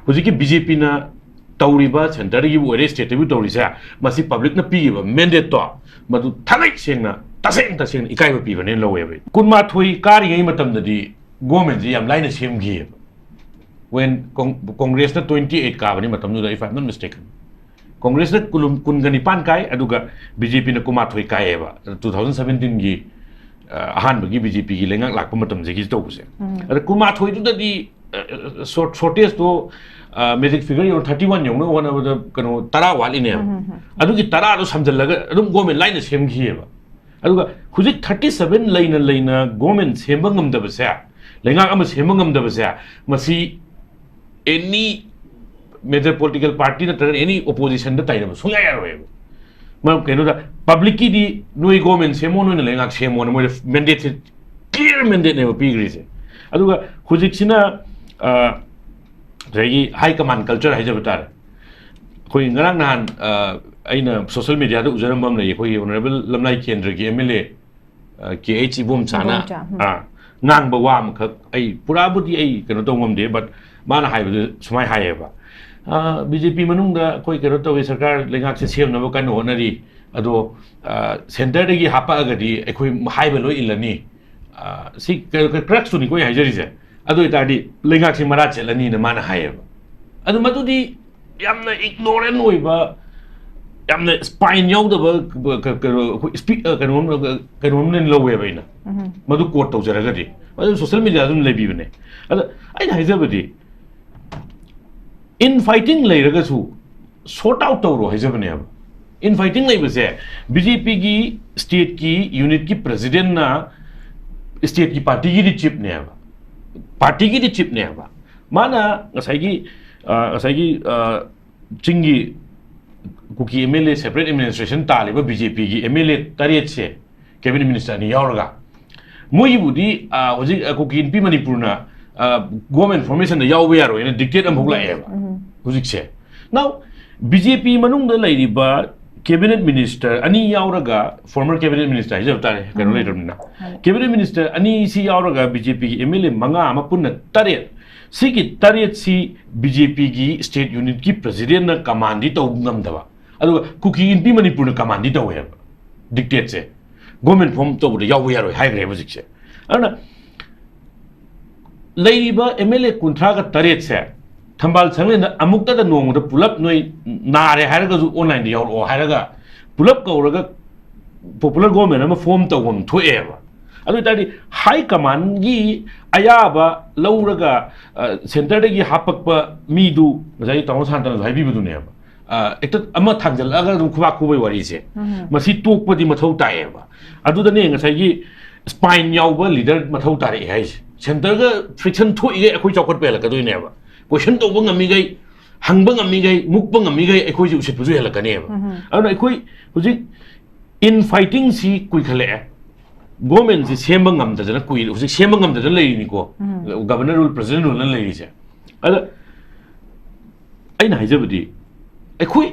ꯍꯧꯖꯤꯛꯀꯤ BJPꯅ ꯇꯧꯔꯤꯕ ꯁꯦꯟꯇꯔꯒꯤ ꯑꯣꯏꯔꯦ ꯁ꯭ꯇꯦꯠꯇꯒꯤ ꯇꯧꯔꯤꯁꯦ ꯃꯁꯤ ꯄꯕ꯭ꯂꯤꯛꯅ ꯄꯤꯔꯤꯕ ꯃꯦꯟꯗꯦꯠꯇꯣ ꯃꯗꯨ ꯊꯥꯡꯉꯩ ꯁꯦꯡꯅ ꯇꯁꯦꯡꯅ ꯏꯀꯥꯏꯕ ꯄꯤꯕꯅꯦꯅ ꯂꯧꯋꯦꯕ 12 ꯀꯥꯔꯤꯉꯩ ꯃꯇꯝꯗꯗꯤ ꯒꯣꯔꯃꯦꯟꯁꯤ ꯌꯥꯝ ꯂꯥꯏꯅ ꯁꯦꯝꯈꯤꯌꯦꯕ when Congressna 28 kaabani matamnuda if I'm not mistaken Congressna kungani pan kai aduga BJP na kumathoi kai eba 2017 gi ahan bagi BJP gi lengak lakpa matam je gi tawuse ada kumathoi du di shortest to magic figure yon 31 yong no one of the kano tara wali ne adugi tara do samjallaga adum government line sem gi eba aduga hujik 37 leina government semba ngamdaba sa lengak ama semba ngamdaba sa masi any major political party na any opposition da taina so ya yaro ma keno da public ki di noi government semo no na ngak semo no mandate clear mandate ne pi grise aduga hujik sina regi high command culture hai jabatar koi ngarang nan aina social media da ujaram bam le koi honorable lamnai kendra gi MLA KH bom chana ngang ba wam khak ai pura budi ai keno tongam de but mana hai sumai hai ba BJP manung da koi kero to sarkar lengak se sem na ba kan honari ado center de gi hapa ga di ekoi hai ba loi ilani si cracks tu ni koi hai jari se ado itadi lengak si mara chelani na mana hai ba ado matu di yamna ignorant oi ba yamna spine yaw da ba speak kanom nen lowe ba ina madu quote to jara ga di madu social media dun lebi bane ado ai hai ja ba di infighting leiragasu sort out tawro haijabane ab infighting leibase BJP gi state ki unit ki president na state ki party gi chief ne ab party gi chief ne ab mana ngasai gi chingi kuki MLA separate administration taliba BJP gi MLA tariet se cabinet minister ni yauraga moi budi hoji kuki in Manipur na government formation da yaw yaro ina dictate am hogla eba hujik se now BJP manung da lairiba cabinet minister ani yauraga former cabinet minister hijab tare kanu leirna cabinet minister ani si yauraga BJP gi MLA manga ama punna tariet sigi tariet si BJP gi state unit ki president na commandi to ngamdaba adu kuki in Manipur na commandi to eba dictate se government form to da yaw yaro hai gre hujik se ana leiriba MLA kuntra ga taret se thambal sangle na amukta da nong da pulap noi nare haraga ju online da yaw haraga pulap ka uraga popular government ama form ta won thoeba adu tadi high command gi ayaba lauraga center da gi hapakpa mi du majai taw santan hai bi bu ne ba ekta ama thangjal aga ru khuba khubai wari se masi tokpa di mathau taeba adu da ne ngasai gi spine yawba leader mathau tare hai center ga friction thoi ge akoi chokot pe la ka doi ne ba question to bang ami gai hang bang ami gai muk bang ami gai akoi ju sit bu hela ka ne ba ana akoi huji in fighting si kui khale government si sembang ngam da jana kui huji sembang ngam da jana lei ni ko governor rule president rule na lei se ala ai na hajabdi akoi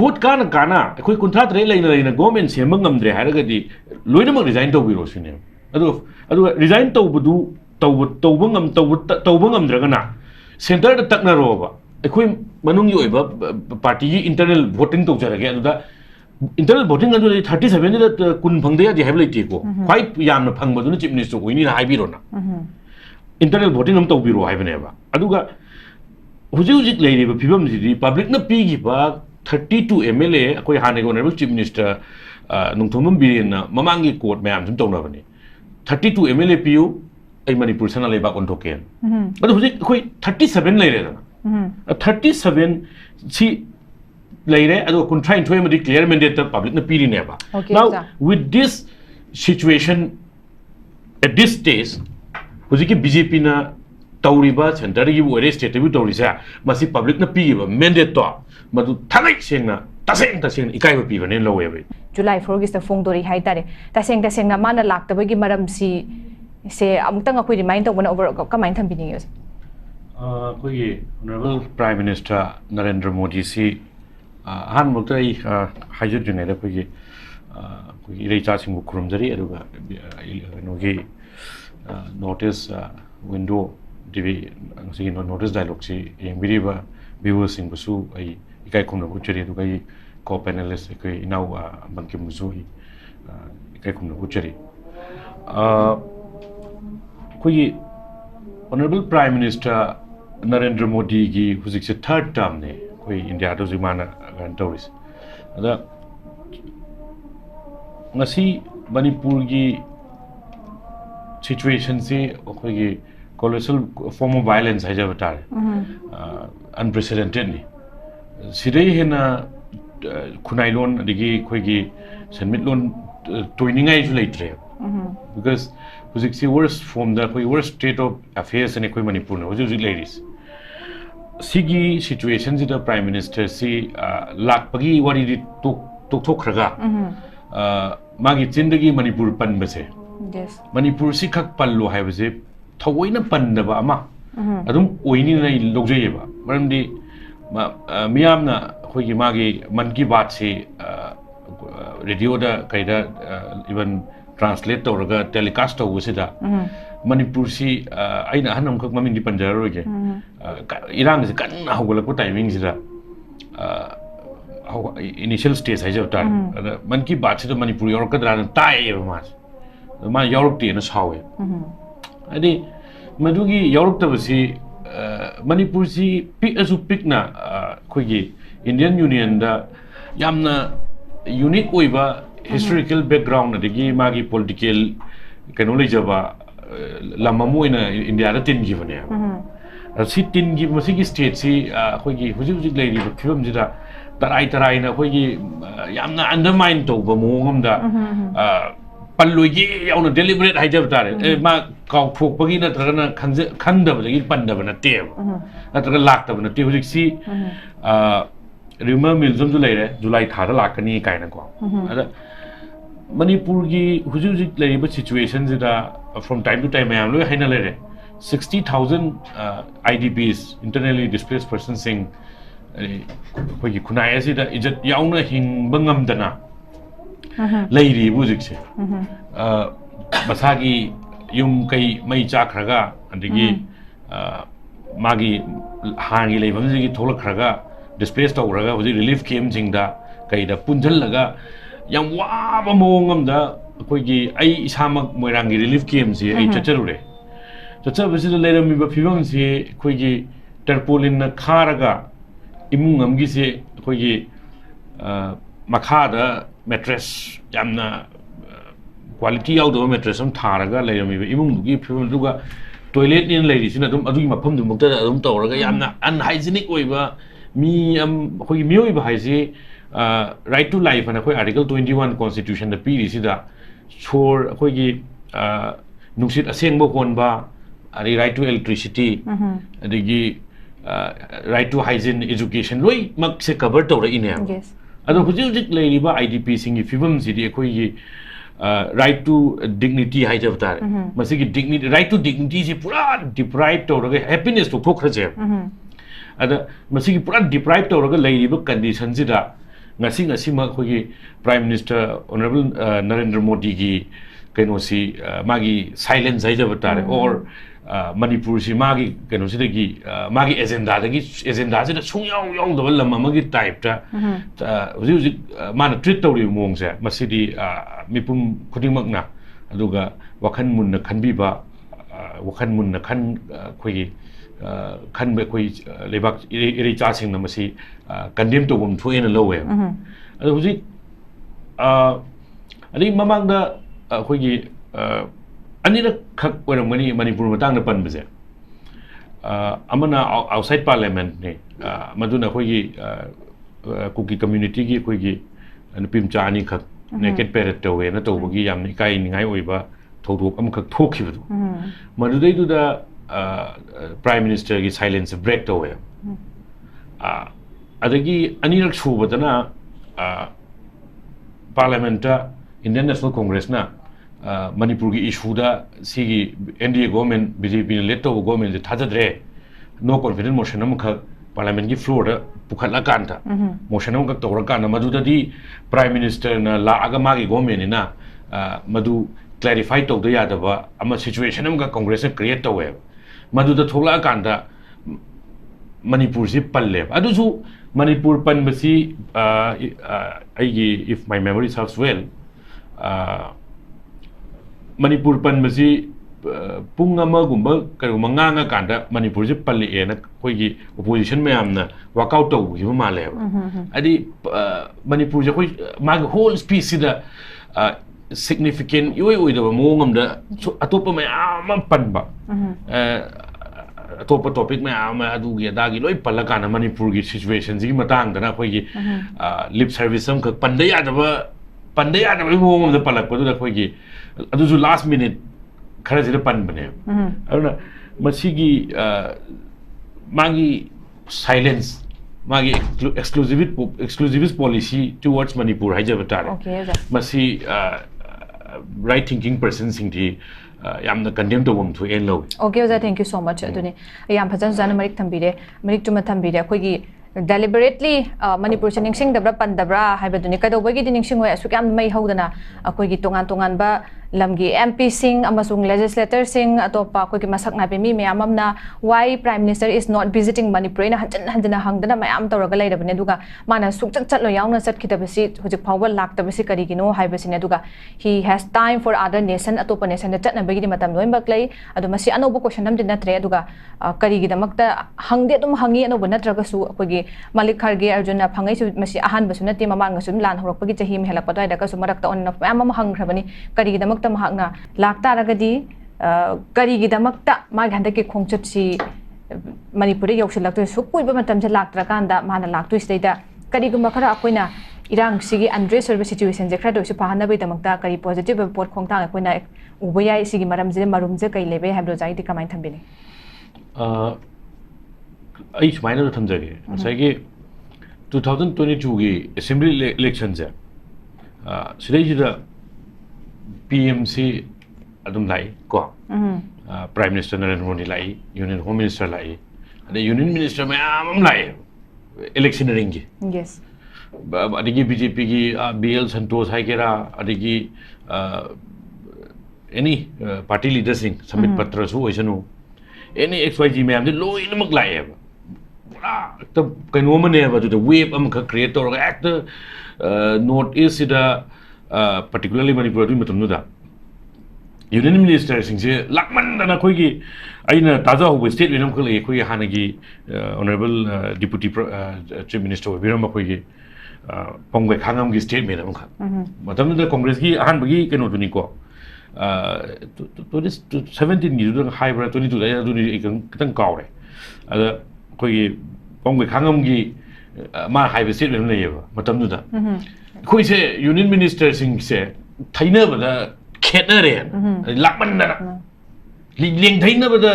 vote kana akoi kuntra tre lei na government sembang ngam dre haraga di loina mak resign to biro sine adu resign to budu tawbangam dragana center da takna roba ekoi manung yi oiba party gi internal voting to jarage adu da internal voting adu 37 da kun phangde ya di hablai ti ko khwai yamna phangba du chief minister oini na haibiro na internal voting am tawbiro haibane ba adu ga huji leiri ba phibam ji public na pi gi ba 32 MLA ekoi hane go honorable chief minister nungthomam biren na mamangi court mayam jum tawna bani 32 MLA PU ai Manipur sana leba kon thoken adu huji koi 37 leire na 37 si leire adu kun try and thoi clear mandate public na piri ne ba now with this situation at this stage huji ki BJP na tawriba center gi ore state bi tawrisa masi public na piri ba mandate to madu thanai sengna taseng ikai ba pi ba ne lowe ba July 4 gi sta phone dori hai tare taseng na mana lak ta gi maram si se amutang akoi remind tawna over ka main tham bini yos koi honorable prime minister Narendra Modi si han mutai hajut june da koi rei cha sing khurumjari aduga no gi notice window TV ngasi no notice dialogue si yengbiriba viewers sing busu ai ikai khumna uchari du kai co panelist kai inau banki musu ikai khumna uchari koi honorable prime minister Narendra Modi gi hujik se third term ne koi India do jimana gan tawris ada ngasi Manipur gi situation se koi gi colossal form of violence hai jaba unprecedented ni sidai hena khunai lon adigi khoi gi senmit lon toiningai ju leitre because hujik se worst from the worst state of affairs in khoi Manipur no hujik ladies sigi situation the prime minister si lakpagi wari di tok khraga magi chindagi Manipur pan base yes Manipur si khak pallo hai base thawai na pandaba ama adum oini na logjay ba maramdi miyam na khoi gi magi man ki baat si radio da kaida even translate tawraga telecast taw sida Manipur si aina hanam khak maming di panjaro ge irang se kan hawgala ko timing sida initial stage hai jabta man ki baat si Manipur yor ka dran tai ba ma yorok ti na sawe adi madugi yorok ta basi Manipur si pick asu pick na khoi gi Indian Union da yamna unique oiba historical background adigi magi political kanoli jaba lamamu ina India da tin gi bane si tin gi masi gi state si khoi gi hujik lei ri phibam jida tarai na khoi gi yamna undermine to ba mongam da pallu gi yauna deliberate hai jab tare ma kaw phok pagi na trana khangda ba gi panda ba na te na trana lak ta ba na te hujik si rumor mill zum ju lei re July tha da lakani kai na ko ada Manipur gi hujik lei ba situation jida from time to time am lo haina le re 60,000 IDPs internally displaced persons sing khoi gi khunai asi da ijat yauna hing bangam dana leiri hujik se masagi yum kai mai cha khraga adigi magi hangi leibam ji tholak khraga displaced tawraga hujik relief camp jingda kai da punjal laga yam wa ba mongam da khoi gi ai isamak moirangi relief camp ji ai chacharure chachabasi da leirami ba phibam si khoi gi tarpolin na kharaga imung amgi se khoi gi makhada mattress yamna quality out of mattress am tharaga leirami ba imung gi phibam duga toilet in leiri sina dum adugi mafam dum mukta dum tawraga yamna unhygienic oiba mi am khoi mioi ba haisi right to life and khoi article 21 constitution da piri sida chor khoi gi nungsit aseng bo kon ba ari right to electricity adigi right to hygiene education loi mak se cover tawra ine yes ado hujik leiri ba IDP singi fibam sidi khoi gi right to dignity hai jabtar masigi dignity right to dignity si pura deprived tawra happiness to thokraje ada masigi pura deprived tawra leiri ba condition sida ngasi ma khoi prime minister honorable Narendra Modi gi kaino si magi silence hai jabtar or Manipur si magi kaino si gi magi agenda si da sung yong da lam ma gi type ta hujik mana treat tawri mong se masidi mipum khudingmak na aduga wakhan mun na khanbi ba wakhan mun na khan khoi khan be khoi lebak iri cha sing na masi condemn to bum thuena lowe adu hujik ani mamang da khoi gi anira khak oramani Manipur matang na pan base amana outside parliament ne maduna khoi gi kuki community gi khoi gi anpim cha ani khak naked parrot to we na to gi yam ni kai ni ngai oiba thodok am khak thokhibu madudai du da prime minister gi silence break to we adagi anirak subadana parliament Indian National Congress na Manipur gi issue da sigi NDA government BJP led to government thajadre no confidence motion am khak parliament gi floor da pukhatla kanta motion am khak tawra kana maduda di prime minister na la aga magi government na madu clarify to da yadaba ama situation am ga congress create to we ꯃꯗꯨꯗ ꯊꯣꯛꯂꯛꯑꯀꯥꯟꯗ ꯃꯅꯤꯄꯨꯔꯁꯤ ꯄꯜꯂꯦꯕ ꯑꯗꯨꯁꯨ ꯃꯅꯤꯄꯨꯔ ꯄꯟꯕꯁꯤ ꯑꯩꯒꯤ if my memory serves well Manipur ꯄꯟꯕꯁꯤ ꯄꯨꯡ ꯑꯃꯒꯨꯝꯕ ꯀꯩꯒꯨꯝꯕ ꯉꯥꯡꯉꯀꯥꯟꯗ ꯃꯅꯤꯄꯨꯔꯁꯤ ꯄꯜꯂꯛꯑꯦꯅ ꯑꯩꯈꯣꯏꯒꯤ opposition ꯃꯌꯥꯝꯅ ꯋꯥꯛꯑꯥꯎꯠ ꯇꯧꯈꯤꯕ ꯃꯥꯜꯂꯦꯕ ꯍꯥꯏꯗꯤ ꯃꯅꯤꯄꯨꯔꯁꯦ ꯑꯩꯈꯣꯏ ꯃꯥꯒꯤ ꯍꯣꯜ ꯁ꯭ꯄꯤꯆꯁꯤꯗ ꯁꯤꯒꯅꯤꯐꯤꯀꯦꯟ ꯏꯑꯣꯏ ꯑꯣꯏꯗꯕ ꯃꯑꯣꯡ ꯑꯃꯗ ꯑꯇꯣꯞꯄ ꯃꯌꯥꯝ ꯑꯃ ꯄꯟꯕ ꯑꯇꯣꯞꯄ ꯇꯣꯄꯤꯛ ꯃꯌꯥꯝ ꯑꯃ ꯑꯗꯨꯒꯤ ꯑꯗꯥꯒꯤ ꯂꯣꯏ ꯄꯜꯂꯀꯥꯟꯗ ꯃꯅꯤꯄꯨꯔꯒꯤ ꯁꯤꯆꯨꯋꯦꯁꯟꯁꯤꯒꯤ ꯃꯇꯥꯡꯗꯅ ꯑꯩꯈꯣꯏꯒꯤ ꯂꯤꯞ ꯁꯔꯚꯤꯁ ꯑꯃꯈꯛ ꯄꯟꯗ ꯌꯥꯗꯕꯒꯤ ꯃꯑꯣꯡ ꯑꯃꯗ ꯄꯜꯂꯛꯄꯗꯨꯗ ꯑꯩꯈꯣꯏꯒꯤ ꯑꯗꯨꯁꯨ ꯂꯥꯁ ꯃꯤꯅꯤꯠ ꯈꯔꯁꯤꯗ ꯄꯟꯕꯅꯦꯕ ꯑꯗꯨꯅ ꯃꯁꯤꯒꯤ ꯃꯥꯒꯤ ꯁꯥꯏꯂꯦꯟꯁ ꯃꯥꯒꯤ exclusivist policy towards Manipur 하이자부 따래. 마치 right thinking person 싱디 ꯌꯥꯝꯅ condemn ꯇꯧꯕꯝ ꯊꯣꯛꯑꯦꯅ ꯂꯧꯏ. Okay oza, thank you so much. ꯑꯗꯨꯅꯤ ꯌꯥꯝ ꯐꯖꯅ ꯖꯥꯅ ꯃꯔꯤꯛ ꯊꯝꯕꯤꯔꯦ. ꯃꯔꯤꯛ ꯆꯨꯝꯅ ꯊꯝꯕꯤꯔꯦ. ꯑꯩꯈꯣꯏꯒꯤ deliberately Manipurse ningsingdabra pandabra haibaduni kadobagi ningsingoi asuk yam mai hodana akoigi tongan ba lamgi MP sing amasung legislator sing atopa akoigi masak na mi mayamamna why prime minister is not visiting Manipur na hanjana hangdana mayam tawraga leirabane duga mana sukchak chatlo yauna satkhitabasi hojik phawba laktabasi karigino haibasine duga he has time for other nation atopa nation da chatnabagi matam loimbak lei adu masi anobo question nam dinatre duga karigi damakta hangde dum hangi anobo natraga su akoigi Malik Kharge Arjuna Pangai su masi ahan basu nati mamang sum lan horokpagi chahi me helak patoi daka su marakta on mama hangkhrabani karigi damakta mahakna lakta ragadi karigi damakta ma ghandaki khongchat si Manipuri yoksilakto su kuiba matam se laktra kanda mana laktu state karigumba khara akoina irang sigi undress service situation je khra do su phahana bai damakta kari positive report khongta akoina ubaya sigi maram je marum je kai lebe habdo jai di kamai thambini ꯑꯩ ꯁꯨꯃꯥꯏꯅ ꯊꯝꯖꯒꯦ ꯉꯁꯥꯏꯒꯤ 2022ꯒꯤ assembly ꯏꯂꯦꯛꯁꯟꯁꯦ ꯁꯤꯗꯩꯁꯤꯗ PMC ꯑꯗꯨꯝ ꯂꯥꯛꯏ ꯀꯣ prime minister Narendra Modi ꯂꯥꯛꯏ union home minister ꯂꯥꯛꯏ ꯑꯗꯩ ꯌꯨꯅꯤꯌꯟ ꯃꯤꯅꯤꯁꯇꯔ ꯃꯌꯥꯝ ꯑꯃ ꯂꯥꯛꯑꯦ ꯏꯂꯦꯛꯁꯟꯅꯔꯤꯡꯒꯤ ꯑꯗꯒꯤ BJPꯒꯤ BL ꯁꯟꯇꯣꯁ ꯍꯥꯏꯒꯦꯔꯥ ꯑꯗꯒꯤ ꯑꯦꯅꯤ ꯄꯥꯔꯇꯤ ꯂꯤꯗꯔꯁꯤꯡ ꯁꯃꯤꯠ ꯄꯠꯇ꯭ꯔꯁꯨ ꯑꯣꯏꯁꯅꯨ any XYZ ꯃꯌꯥꯝꯁꯦ ꯂꯣꯏꯅꯃꯛ ꯂꯥꯛꯑꯦꯕ ꯄꯨꯔꯥ ꯍꯦꯛꯇ ꯀꯩꯅꯣꯝꯃꯅꯦꯕ ꯑꯗꯨꯗ ꯋꯦꯕ ꯑꯃꯈꯛ ꯀ꯭ꯔꯤꯌꯦꯠ ꯇꯧꯔꯒ ꯍꯦꯛꯇ ꯅꯣꯔꯠ ꯏꯁꯁꯤꯗ ꯄꯥꯔꯇꯤꯀꯨꯂꯔꯂꯤ ꯃꯅꯤꯄꯨꯔ ꯑꯗꯨꯒꯤ ꯃꯇꯝꯗꯨꯗ ꯌꯨꯅꯤꯌꯟ ꯃꯤꯅꯤꯁꯇꯔꯁꯤꯡꯁꯦ ꯂꯥꯛꯃꯟꯗꯅ ꯑꯩꯈꯣꯏꯒꯤ ꯑꯩꯅ ꯇꯥꯖꯍꯧꯕ ꯁ꯭ꯇꯦꯠꯃꯦꯟ ꯑꯃꯈꯛ ꯂꯩ ꯑꯩꯈꯣꯏꯒꯤ ꯍꯥꯟꯅꯒꯤ ꯑꯣꯅꯔꯦꯕꯜ ꯗꯤꯄꯨꯇꯤ ꯆꯤꯐ ꯃꯤꯅꯤꯁꯇꯔ ꯑꯣꯏꯕꯤꯔꯝꯕ ꯑꯩꯈꯣꯏꯒꯤ ꯄꯝꯒꯩ ꯈꯥꯡꯉꯝꯒꯤ ꯁ꯭ꯇꯦꯠꯃꯦꯟ ꯑꯃꯈꯛ ꯃꯇꯝꯗꯨꯗ ꯀꯣꯡꯒ꯭ꯔꯦꯁꯀꯤ ꯑꯍꯥꯟꯕꯒꯤ ꯀꯩꯅꯣꯗꯨꯅꯤꯀꯣ 17ꯒꯤꯗꯨꯗ ꯍꯥꯏꯕ꯭ꯔꯥ 22ꯗ ꯑꯗꯨꯗꯤ ꯑꯩ ꯈꯤꯇꯪ ꯀꯥꯎꯔꯦ ꯑꯗ ꯑꯩꯈꯣꯏꯒꯤ ꯄꯝꯒꯩ ꯈꯥꯡꯉꯝꯒꯤ ꯃꯥ ꯍꯥꯏꯕ ꯁ꯭ꯇꯦꯠꯃꯦꯟ ꯑꯃ ꯂꯩꯌꯦꯕ ꯃꯇꯝꯗꯨꯗ ꯑꯩꯈꯣꯏꯁꯦ ꯌꯨꯅꯤꯌꯟ ꯃꯤꯅꯤꯁꯇꯔꯁꯤꯡꯁꯦ ꯊꯩꯅꯕꯗ ꯈꯦꯠꯅꯔꯦꯅ ꯂꯥꯛꯃꯟꯗꯅ ꯂꯦꯡꯊꯩꯅꯕꯗ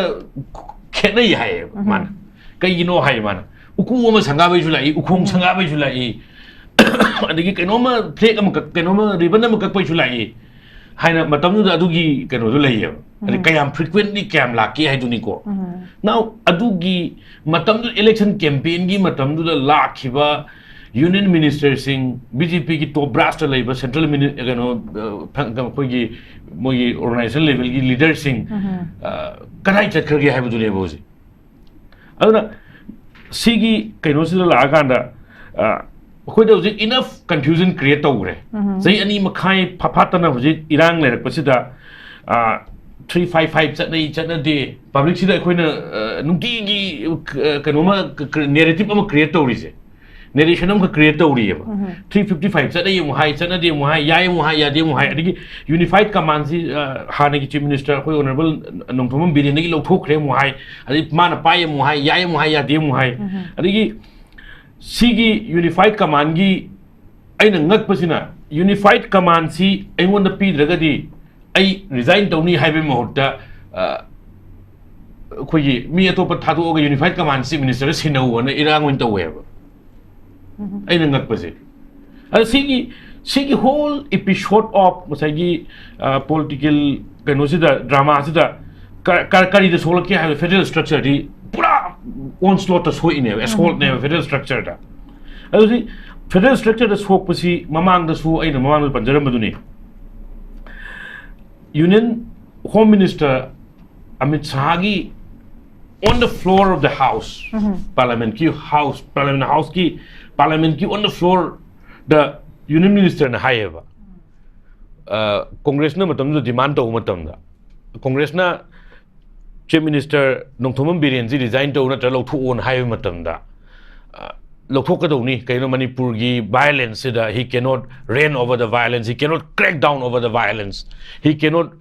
ꯈꯦꯠꯅꯩ ꯍꯥꯏꯌꯦꯕ ꯃꯥꯅ ꯀꯩꯒꯤꯅꯣ ꯍꯥꯏ ꯃꯥꯅ ꯎꯀꯨ ꯑꯃ ꯁꯪꯒꯥꯕꯩꯁꯨ ꯂꯥꯛꯏ ꯎꯈꯣꯡ ꯁꯪꯒꯥꯕꯩꯁꯨ ꯂꯥꯛꯏ ꯑꯗꯒꯤ ꯀꯩꯅꯣꯝꯃ ꯐ꯭ꯂꯦꯛ ꯑꯃ ꯀꯩꯅꯣꯝꯃ ꯔꯤꯕꯟ ꯑꯃ ꯀꯛꯄꯩꯁꯨ ꯂꯥꯛꯏ 하이나 맞담누다 아두기 그노도 레이요. 아니 그냥 frequently 그냥 라키 하이두니고. Now 아두기 맞담누 election campaign기 맞담누다 라키바 union ministersing BJP기 top brass 레이버 central minister 그노 거기 뭐이 organization level기 leadersing 그나이 쳤크게 하이부두네 보지. 아두나 시기 그노스를 라간다 ꯑꯩꯈꯣꯏꯗ ꯍꯧꯖꯤꯛ enough confusion create ꯇꯧꯈ꯭ꯔꯦ ꯆꯍꯤ ꯑꯅꯤ ꯃꯈꯥꯏ ꯐꯥꯐꯥꯠꯇꯅ ꯍꯧꯖꯤꯛ ꯏꯔꯥꯡ ꯂꯩꯔꯛꯄꯁꯤꯗ 355 ꯆꯠꯅꯩ ꯆꯠꯅꯗꯦ ꯄꯕ꯭ꯂꯤꯛꯁꯤꯗ ꯑꯩꯈꯣꯏꯅ ꯅꯨꯡꯇꯤꯒꯤ ꯀꯩꯅꯣꯃ ꯅꯦꯔꯦꯇꯤꯚ ꯑꯃ create ꯇꯧꯔꯤꯁꯦ ꯅꯦꯔꯦꯁꯟ ꯑꯃꯈꯛ create ꯇꯧꯔꯤꯌꯦꯕ 355 ꯆꯠꯅꯩ ꯑꯃꯨꯛ ꯍꯥꯏ ꯆꯠꯅꯗꯦ ꯑꯃꯨꯛ ꯍꯥꯏ ꯌꯥꯏ ꯑꯃꯨꯛ ꯍꯥꯏ ꯌꯥꯗꯦ ꯑꯃꯨꯛ ꯍꯥꯏ ꯑꯗꯒꯤ ꯌꯨꯅꯤꯐꯥꯏꯗ ꯀꯃꯥꯟꯁꯤ ꯍꯥꯟꯅꯒꯤ ꯆꯤꯐ ꯃꯤꯅꯤꯁꯇꯔ ꯑꯩꯈꯣꯏ ꯑꯣꯅꯔꯦꯕꯜ ꯅꯣꯡꯊꯣꯝꯕꯝ ꯕꯤꯔꯦꯟꯗꯒꯤ ꯂꯧꯊꯣꯛꯈ꯭ꯔꯦ ꯑꯃꯨꯛ ꯍꯥꯏ ꯑꯗꯒꯤ ꯃꯥꯅ ꯄꯥꯏ ꯑꯃꯨꯛ ꯍꯥꯏ ꯌꯥꯏ ꯑꯃꯨꯛ ꯍꯥꯏ ꯌꯥꯗꯦ ꯑꯃꯨꯛ ꯍꯥꯏ ꯑꯗꯒꯤ Sigi unified command gi aina ngakpasina unified command si aingonda pidragadi ai resign tawni haibe mahutta khogi mi atopa thadu unified command si minister sinau na irangon taweba aina ngakpase sigi whole episode of masagi political kanosida drama sida kari the solaki have federal structure di pura onslaught to so in assault never federal structure da adi federal structure da so pasi mamang da so ai na mamang panjaram maduni union home minister Amit Shah gi on the floor of the house, parliament ki on the floor, the union minister na hayeva. Congress na matam na demand to matam da. Congress na chief minister nong thumam birenji resign to na talo thu on hayeva matam da. Lokokadoni, Kaino Manipur gi violence, he cannot reign over the violence, he cannot crack down over the violence, he cannot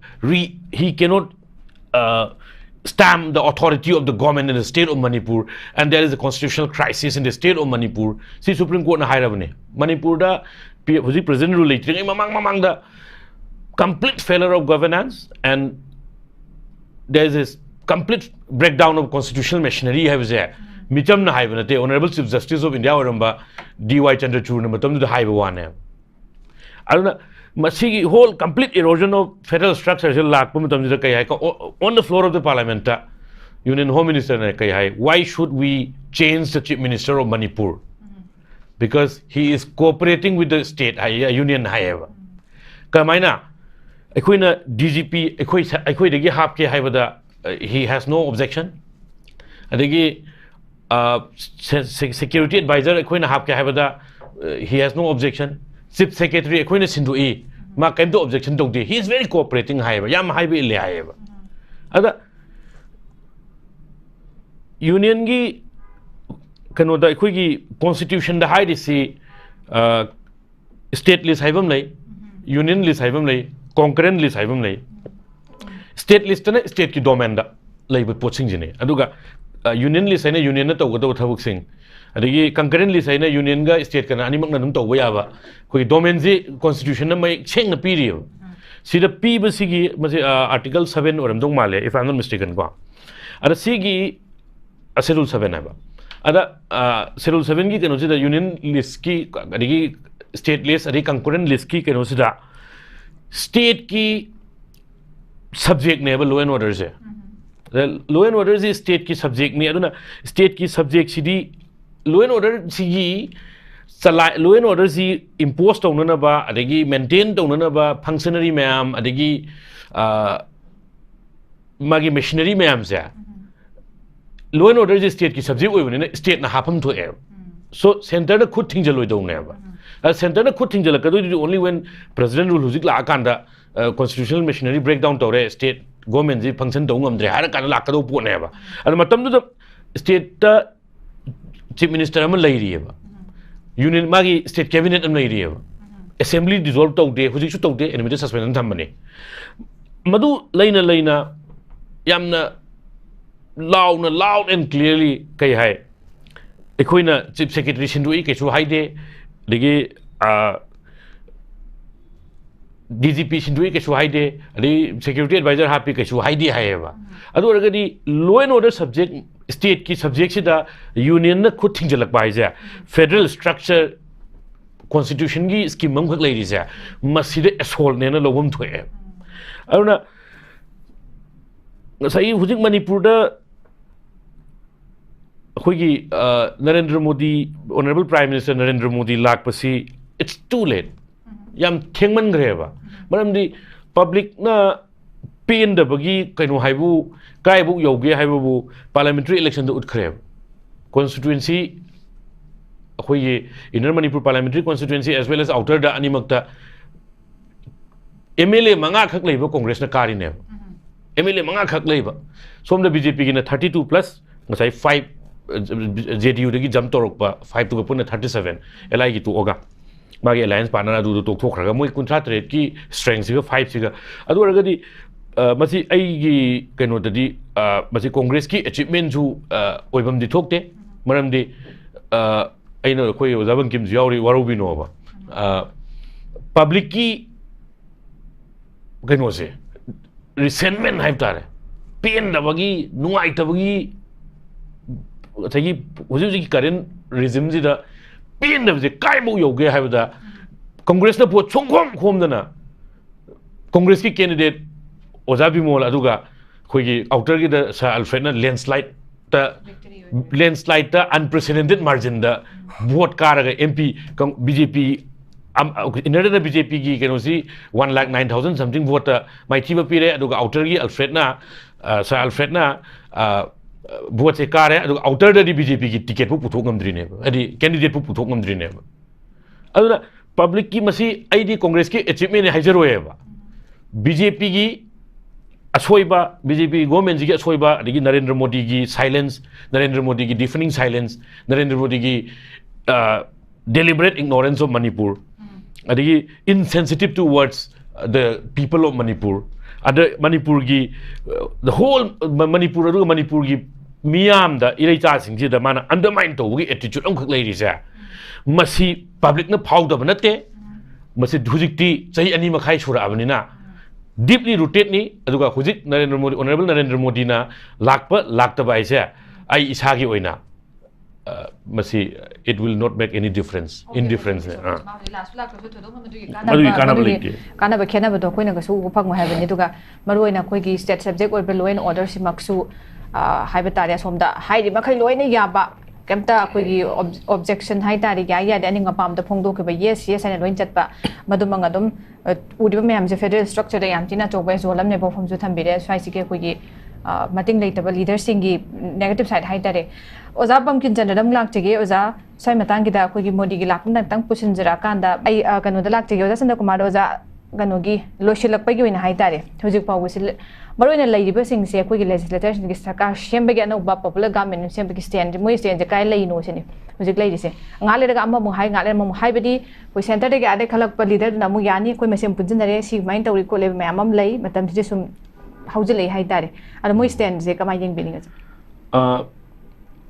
stamp the authority of the government in the state of Manipur, and there is a constitutional crisis in the state of Manipur. See Supreme Court na hairabane. Manipur da President rule mamang da complete failure of governance, and there is this complete breakdown of constitutional machinery have there. Micham na haiba nate Honorable Chief Justice of India oramba D.Y. Chandrakumar na matam da haiba wane. Aruna masigi whole complete erosion of federal structure se lakpa matam da kai hai on the floor of the parliament Union Home Minister ne kai hai, why should we change the Chief Minister of Manipur? Because he is cooperating with the state union haiba. Kamaina akoina DGP akoi degi hap ke haiba da he has no objection. Adegi security advisor akoina hap ke haiba da he has no objection. Chief secretary akoina sindu e ma kaim to objection to he is very cooperating haiba yam haiba ile haiba. Ada union gi kano da akhoi gi constitution da haidi si state list haibam lai, union list haibam lai, concurrent list haibam lai. State list na state ki domain da lai but poching jine aduga union list na union na tawga do thabuk sing adigi concurrent list na union ga state kana animak na dum tawba yaba koi domain ji constitution na mai cheng na piri sida p ba sigi article 7 oram dong male if I'm not mistaken ko ada sigi schedule 7 aba ada schedule 7 ki kano sida union list ki adigi state list adigi concurrent list ki kano sida state ki subject ne law and order se law and order is state ki subject ni aduna state ki subject sidi law and order sigi law and order si impose tawna na ba adagi maintain tawna na ba functionary mayam adagi magi machinery mayam se law and order is state ki subject oibani na state na hapam to air so center na khud thingjal oi dawna ba center na khud thingjal ka do only when president rule hujik la akanda constitutional machinery breakdown tawre state government ji function dong amdre har kan la ka do po ne ba ad matam du state ta chief minister am lai ri ba union magi state cabinet am lai ri ba assembly dissolve tawde hujik su tawde enemy suspend tham bane madu laina yamna loud and clearly kai hai ekoina chief secretary sindui ke su haide degi DGP sindui ke su haide adi security advisor happy ke su haide haiba adu oragadi law and order subject state ki subject sida union na khud thingjalak bai ja federal structure constitution gi scheme mam khak leiri ja maside assault ne na lobum thoe aduna sai hujik manipur da hoigi Narendra Modi honorable prime minister Narendra Modi lakpasi it's too late yam thengman greba maramdi public na pain da bagi kaino haibu kai bu yoge haibu parliamentary election da utkreb constituency hoigi inner Manipur parliamentary constituency as well as outer da animakta MLA manga khak leiba congress na kari ne MLA manga khak leiba som da BJP gi na 32 plus ngasai 5 JDU dagi jump torokpa 5 to puna 37 LI gi tu oga magi alliance partner adu to thokraga moi kuntra trade ki strength siga 5 siga adu ragadi masi ai gi keno dadi masi congress ki achievement ju oibam di thokte maram di aina khoi ojaban kim yauri warobi no ba public ki keno se resentment haib tare pain da bagi nuai ta bagi thagi huji current regime ji da pain da je kai mo yoge haib da congress na po chongkhom khom dana congress ki candidate ojabi mol aduga khoi gi outer gi da sa alfred na landslide ta unprecedented margin da vote karaga MP BJP inner na BJP gi keno si 1,09,000 something vote mai thiba pire aduga outer gi alfred na sa alfred na vote se kare adu outer da BJP ki ticket pu puthok ngamdri ne adi candidate pu puthok ngamdri ne adu public ki masi ID Congress ki achievement ne haijaro ba BJP ki ashoiba BJP government ki ashoiba adigi Narendra Modi ki silence Narendra Modi ki deafening silence Narendra Modi ki deliberate ignorance of Manipur adigi insensitive towards the people of Manipur ada Manipur ki the whole Manipur adu Manipur ki miyam da ilai cha sing ji da mana undermine to gi attitude am khak lai ri sa masi public na phau da banate masi hujikti chai ani makhai sura abani na deeply rooted ni aduga hujik Narendra Modi honorable Narendra Modi na lakta bai sa ai isa gi oina masi it will not make any difference indifference kana ba khena ba do koina ga su phang ha ba ni duga maroina koi gi state subject or law and order si maksu haiba tare somda hairi makhai loina yaba kamta koi gi objection hai tari ga ya da ninga pam da phongdo ke ba yes ana loin chatpa madumang adum udiba mayam je federal structure da yam tina chokba zolam ne bo phom ju thambire swai si ke koi gi mating leitaba leader singi negative side hai tare oza pumpkin janadam lak chege oza sai matang gi da koi gi Modi gi lakna tang pusin jara kanda ai kanu da lak chege oza Chandrakumar oza kanu gi loshilak pa gi oina hai tare hujik pa wisil maroina lairiba sing se koi gi legislators gi sarkar shemba gi no ba popular government shemba gi stand moi stand kai lai no sini hujik lai rise ngale daga amma mu hai ngale mu hai bedi koi center de ga ade khalak pa leader na mu yani koi mesem punjinare si main tawri ko le mamam lai matam ji sum haujilai hai tare ada moi stand je kama yeng bining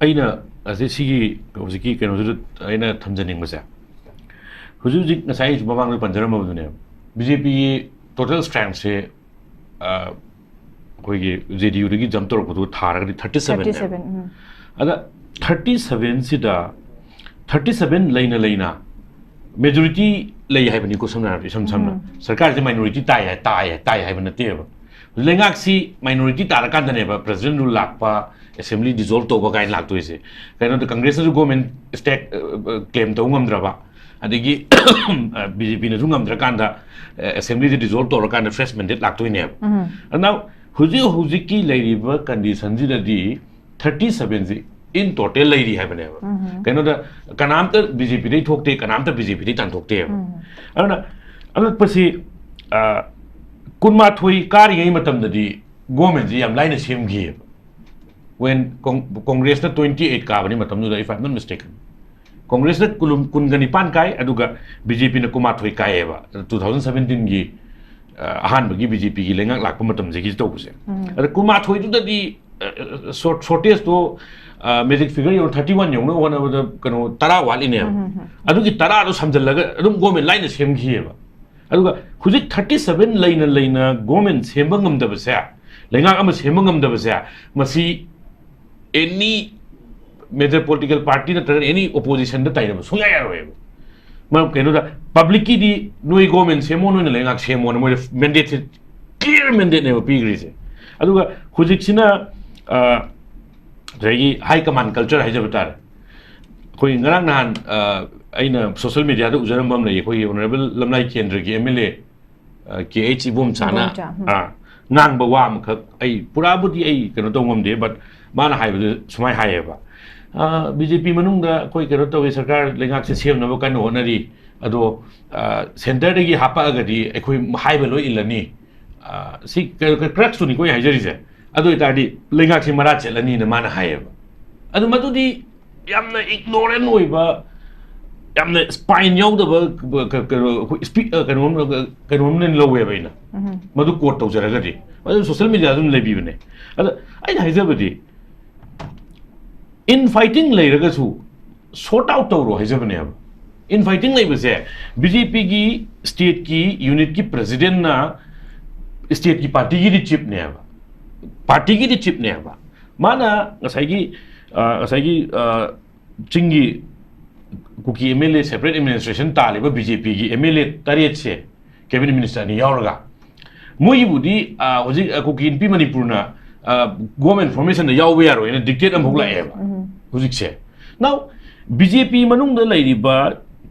aina ase sigi hojiki keno ju aina thamjaning basa hujujik nasai babang le panjaram ma dune BJP total strength se koi ge JDU ri jam tor ko thara 37 ada 37 sida 37 laina majority lei hai bani ko samna samna sarkar je minority tai hai bana te ba lengak si minority tar kan ne ba president ru lakpa assembly dissolve to ba kain lak to ise kaino the congress ju government state claim to ngamdra ba adigi BJP na ju ngamdra kan da assembly dissolve to kan fresh mandate lak to ne now huji ki lairi ba condition ji da di 37 ji in total lairi hai bane ba kaino da kanam ta BJP dei thokte kanam ta BJP dei tan thokte ba ana pasi kunma thui kari ngai matam da di government ji am line sem gi when Congress na 28 ka bani matam nu da if I'm not mistaken Congress na kun gani pan kai aduga BJP na kuma thui kai ba 2017 gi ahan bagi BJP gi lengak lak matam je gi to buse ada kuma thui du da di shortest to magic figure yo 31 yo no one of the kano tara wal ine adugi tara do samjallaga adum government line sem gi ba aduga hujik 37 laina government sembang ngam da basa lengak am sembang ngam da basa masi any major political party na any opposition da taina so ya ro ma keno da public ki di noi government semo no lengak semo no mandate clear mandate ne pi gri se aduga hujik sina regi high command culture hai jabatar koi ngarang nan aina social media da ujaram bam nei koi honorable lamlai kendra gi MLA KH ibum chana ngang ba wam khak ai pura budi ai keno to ngam de but mana hai ba sumai hai ba BJP manung da koi keno to sarkar lengak se sem na ba kan honari ado center de gi hapa ga di koi hai ba loi ilani si cracks ni koi hai jari se ado ita di lengak se mara chelani na mana hai ba ado matu di yamna ignorant oi ba yamna spine yaw da ba speak kano nen lowe ba ina madu quote to jara ga di madu social media dun lebi bane ado ai hai ja ba di in fighting lai raga su sort out to ro hai ja bane ab in fighting lai ba se BJP ki state ki unit ki president na state ki party ki chief ne ba party ki chief ne ba mana ngasai gi chingi kuki MLA separate administration tali ba BJP ki MLA tariet se cabinet minister ni yauraga moi budi hoji kuki in Manipur na government formation da yawe yaro ina dictate am hogla eba hoji se now BJP manung da lai ba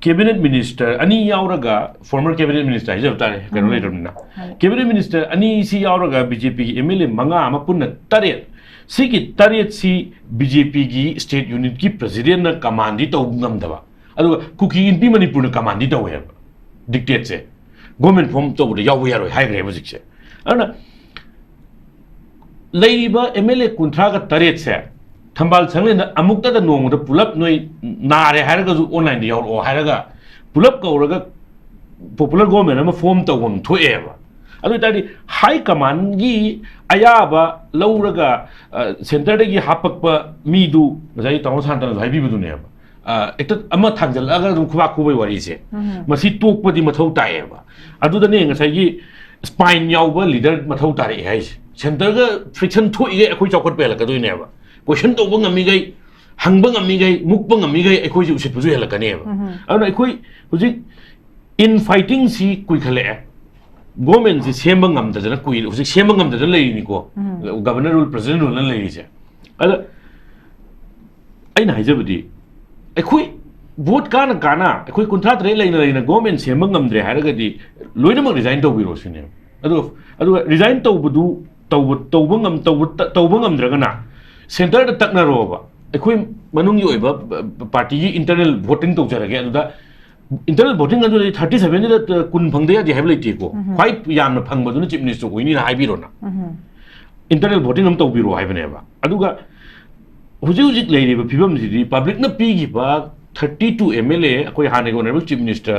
cabinet minister ani yauraga former cabinet minister hi jabtare kanu later na cabinet minister ani si yauraga BJP ki MLA manga ama punna tariet सिगी Taret C BJP की state unit की president ना कमांडी तो ngam cookie इनपी Manipur ना कमांडी तो है dictate से government form तो बोले याव यारो हाई ग्रेव से अना लेरिबा एमएलए कुंथ्रा का तरेत से थंबाल संगले ना अमुक्ता दा नोंग दा पुलप नोई नारे हारगा जु ऑनलाइन दि याव हारगा पुलप कौरगा पॉपुलर गवर्नमेंट अमा फॉर्म तो हम थोएबा अदु तादि हाई कमांड की अयाबा लौरगा सेंटर दगी हापकपा मीदु जाई ताउ सांतन हाइबिबुदुनेबा एक अमा थांजलगा खुबा खुबै वरी से मसी तोकपदि मथौ ताएबा अदुदने ngसाई स्पाइन यावबा लीडर मथौ तारे हाइ सेंटर गा फ्रिक्शन थोइगे अखोइ चौकट पेलकदुइनेबा क्वेश्चन तौबा ngamigai hangba ngamigai mukba ngamigai अखोइ जु उसितबुजु हेलकनेबा अदु अखोइ हुजि इन फाइटिंग सी कुइ खले गवर्नमेंट से सेम ngam कुइ हुजि सेम ngam लेनिको गवर्नर रूल प्रेसिडेंट रूल लेरिसे अद अइना हाइजबदि अखोइ वोट काना अखोइ कुंथ्रा तरे लेना गवर्नमेंट सेम ngamद्रे हारगदि लोइनमक रिजाइन तौबिरो सिने अदु रिजाइन तौबदु तौब ngamद्रगना सेंटर द तकनरोबा अखोइ मनुंगी ओइबा पार्टी की इंटरनल वोटिंग तौजरगे अदुदा इंटरनल वोटिंग अदु 37 द कुन फंगदे या हाइब लेटिको ख्वाइ यामना फंगबदुना चीफ मिनिस्टर कोइनी हाइबिरोना इंटरनल वोटिंग हम तौबिरो हाइबनेबा अदुगा हुजिक लेरिबा फिबम सिदि पब्लिक न पीगिबा 32 एमएलए अखोइ हाने ऑनरेबल चीफ मिनिस्टर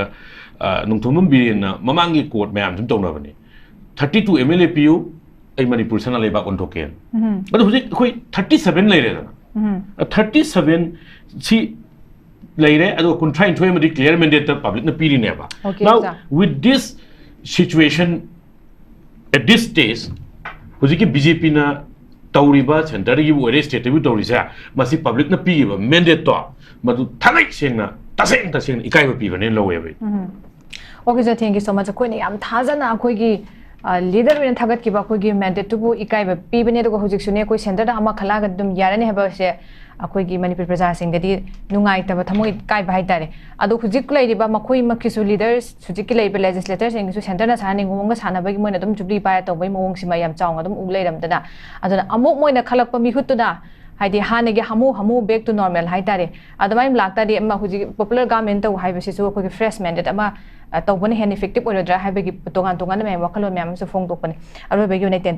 नुंथुमम बिरेन ममांगी कोर्ट मैम जुम तौनबनी 32 एमएलए पीयू आई मणिपुर सना लेबा ओंथोकेन अदु हुजिक अखोइ 37 लेरेदना 37 सी लेरे अदु कुंट्राइन थोय मदि क्लियर मैंडेट पब्लिक न पीरिनेबा now with this situation at this stage हुजिक बीजेपी ना तौरीबा सेंटर की ओरे स्टेट भी तौरीसा मसी पब्लिक न पीबा मैंडेट तो मदु थागै सेंगना तसेंग इकाइबा पीबने लौवेबे okay sir thank you so much कोइने याम थाजना अखोइगी लीडर वेन थागत की अखोइगी मैंडेट तुबु इकाइबा पीबने दुगो हुजिक कोइ सेंटर अमा खलाग दुम यारने हेबसे अखोइगी मणिपुर प्रजा सिंगदि नुंगाइतबा थमोइ काइबा हाइतारे अदु हुजिक लैरिबा मखोइ मखिसु लीडर्स हुजिक लैबा लेजिस्लेटर्स सिंगसु सेंटर ना सानि ngomga सानबगी मोइना दुम जुबली पाया तौबै मवोंग सिमा याम चाउंग दुम उ लैरमदना अदुना अमुक मोइना खलकपा मिहुतुना हाइदि हानेगे हमू बैक टू नॉर्मल हाइतारे अदमाइम लाक्तादि अमा हुजि पॉपुलर गवर्नमेंट तौ हाइबसिसु अखोइगे फ्रेश मैंडेट अमा तौबने हेन इफेक्टिव ओइरद्रा हाइबगी तोगान तोगान मे वखलो मैम सु फोंग तोपने अरोबगी यूनाइटेड